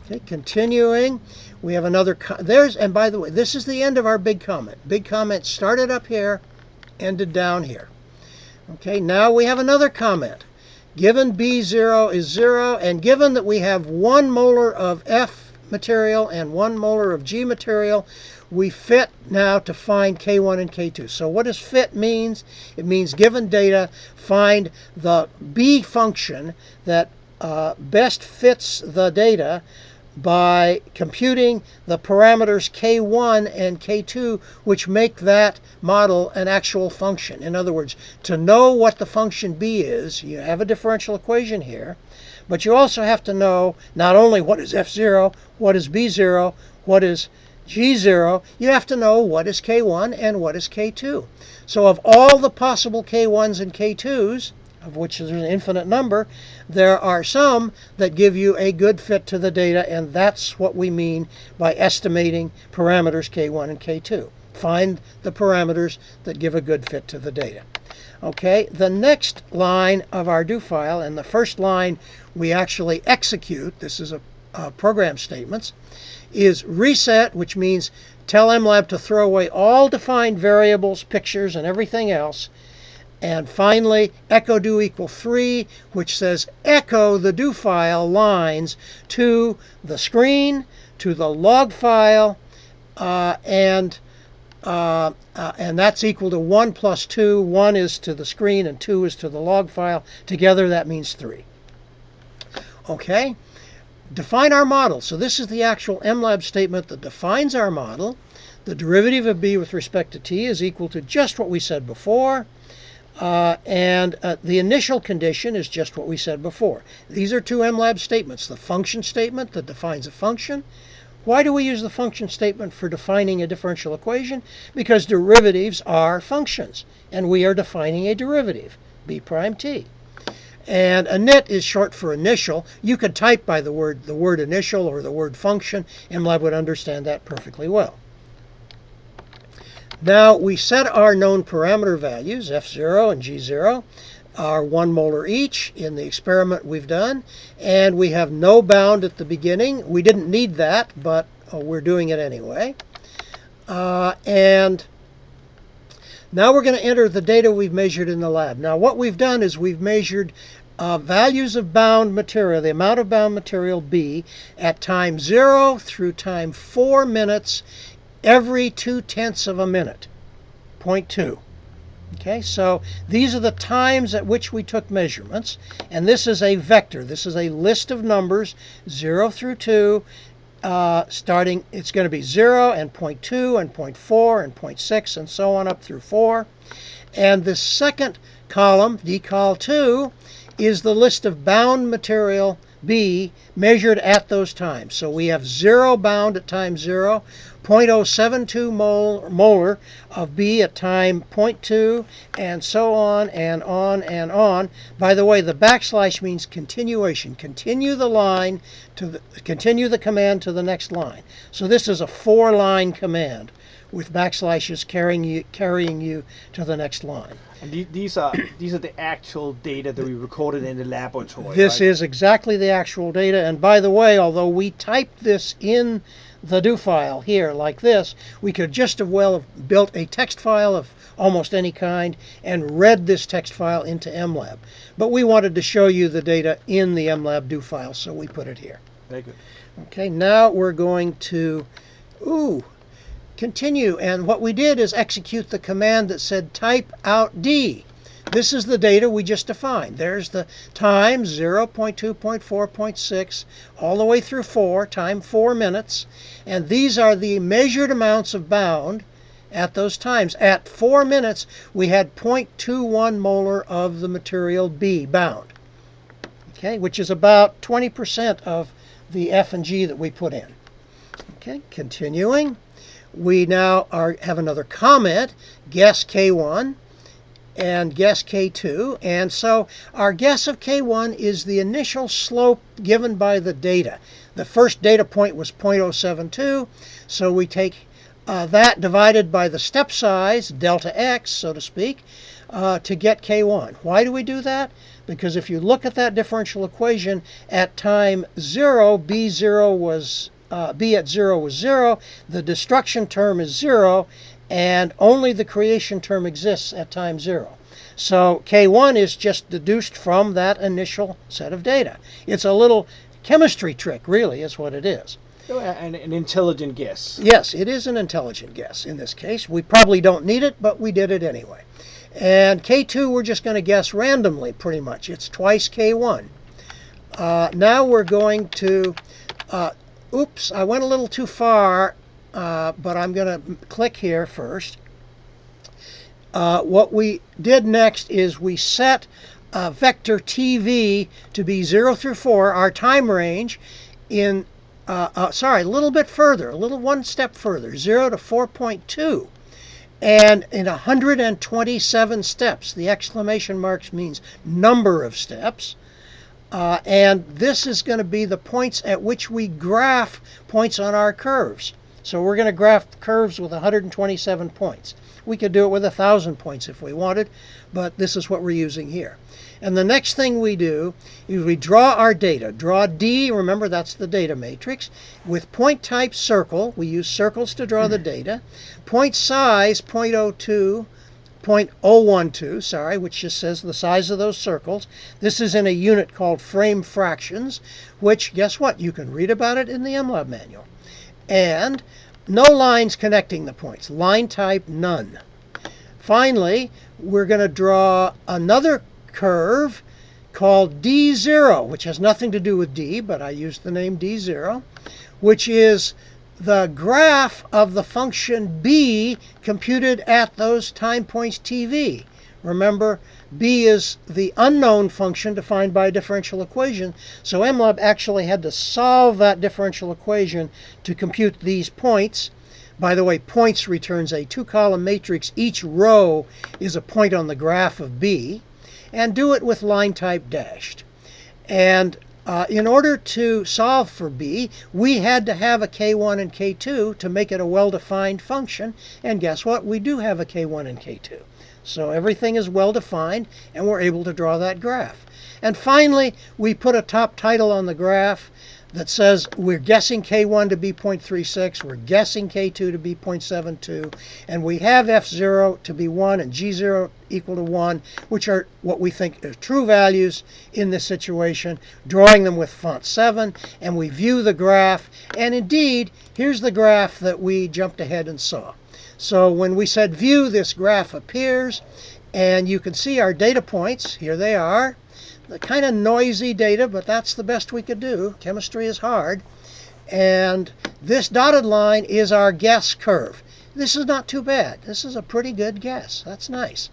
Okay, continuing, we have another, and by the way, this is the end of our big comment. Big comment started up here, ended down here. Okay, now we have another comment. Given B0 is 0, and given that we have 1 molar of F material and 1 molar of G material, we fit now to find K1 and K2. So what does fit means? It means given data, find the B function that best fits the data by computing the parameters K1 and K2, which make that model an actual function. In other words, to know what the function B is, you have a differential equation here, but you also have to know not only what is F0, what is B0, what is G0, you have to know what is K1 and what is K2. So of all the possible K1s and K2s, of which there's an infinite number, there are some that give you a good fit to the data, and that's what we mean by estimating parameters K1 and K2. Find the parameters that give a good fit to the data. Okay, the next line of our do file, and the first line we actually execute, this is a program statements, is reset, which means tell MLAB to throw away all defined variables, pictures, and everything else. And finally, echo do equal 3, which says echo the do file lines to the screen, to the log file, and that's equal to 1 plus 2. 1 is to the screen and 2 is to the log file. Together that means 3. Okay, define our model. So this is the actual MLAB statement that defines our model. The derivative of B with respect to t is equal to just what we said before. The initial condition is just what we said before. These are two MLAB statements. The function statement that defines a function. Why do we use the function statement for defining a differential equation? Because derivatives are functions, and we are defining a derivative, b prime t. And init is short for initial. You could type by the word initial or the word function. MLAB would understand that perfectly well. Now we set our known parameter values, F0 and G0, are 1 molar each in the experiment we've done, and we have no bound at the beginning. We didn't need that, but we're doing it anyway. And now we're going to enter the data we've measured in the lab. Now what we've done is we've measured values of bound material, the amount of bound material B, at time 0 through time 4 minutes every 2/10 of a minute, 0.2. Okay, so these are the times at which we took measurements, and this is a vector. This is a list of numbers, 0 through 2, starting, it's going to be 0 and 0.2 and 0.4 and 0.6 and so on up through 4. And the second column, decol 2, is the list of bound material B measured at those times. So we have 0 bound at time 0, 0.072 molar of B at time 0.2, and so on and on and on. By the way, the backslash means continuation. Continue the line to continue the command to the next line. So this is a 4-line command with backslashes carrying you to the next line. And these are the actual data that we recorded in the laboratory. This right? is exactly the actual data. And by the way, although we typed this in the do file here like this, we could just as well have built a text file of almost any kind and read this text file into MLAB. But we wanted to show you the data in the MLAB do file, so we put it here. Very good. Okay, now we're going to continue, and what we did is execute the command that said type out D. This is the data we just defined. There's the times 0, 0.2, 0.4, 0.6, all the way through 4, time 4 minutes. And these are the measured amounts of bound at those times. At 4 minutes, we had 0.21 molar of the material B bound, okay, which is about 20% of the F and G that we put in. Okay, continuing. We now have another comment, guess K1 and guess K2. And so our guess of K1 is the initial slope given by the data. The first data point was 0.072, so we take that divided by the step size, delta x, so to speak, to get K1. Why do we do that? because if you look at that differential equation at time 0, b at 0 was 0, the destruction term is 0, and only the creation term exists at time 0. So K1 is just deduced from that initial set of data. It's a little chemistry trick, really, is what it is. An intelligent guess. Yes, it is an intelligent guess in this case. We probably don't need it, but we did it anyway. And K2 we're just going to guess randomly, pretty much. It's twice K1. Now we're going to, oops, I went a little too far, but I'm going to click here first. What we did next is we set vector TV to be 0 through 4, our time range, in, sorry, a little bit further, one step further, 0 to 4.2. And in 127 steps, the exclamation marks means number of steps. And this is going to be the points at which we graph points on our curves. So we're going to graph curves with 127 points. We could do it with 1,000 points if we wanted, but this is what we're using here. And the next thing we do is we draw our data. Draw D, remember that's the data matrix, with point type circle. We use circles to draw the data. Point size 0.012, sorry, which just says the size of those circles. This is in a unit called frame fractions, which, guess what? You can read about it in the MLAB manual. And no lines connecting the points. Line type, none. Finally, we're going to draw another curve called D0, which has nothing to do with D, but I used the name D0, which is the graph of the function b computed at those time points TV. Remember, b is the unknown function defined by a differential equation, so MLAB actually had to solve that differential equation to compute these points. By the way, points returns a 2-column matrix. Each row is a point on the graph of b, and do it with line type dashed. And in order to solve for b, we had to have a K1 and K2 to make it a well-defined function. And guess what? We do have a K1 and K2. So everything is well-defined, and we're able to draw that graph. And finally, we put a top title on the graph that says we're guessing K1 to be 0.36, we're guessing K2 to be 0.72, and we have F0 to be 1 and G0 equal to 1, which are what we think are true values in this situation, drawing them with font 7, and we view the graph, and indeed, here's the graph that we jumped ahead and saw. So when we said view, this graph appears, and you can see our data points. Here they are. The kind of noisy data, but that's the best we could do. Chemistry is hard. And this dotted line is our guess curve. This is not too bad. This is a pretty good guess. That's nice.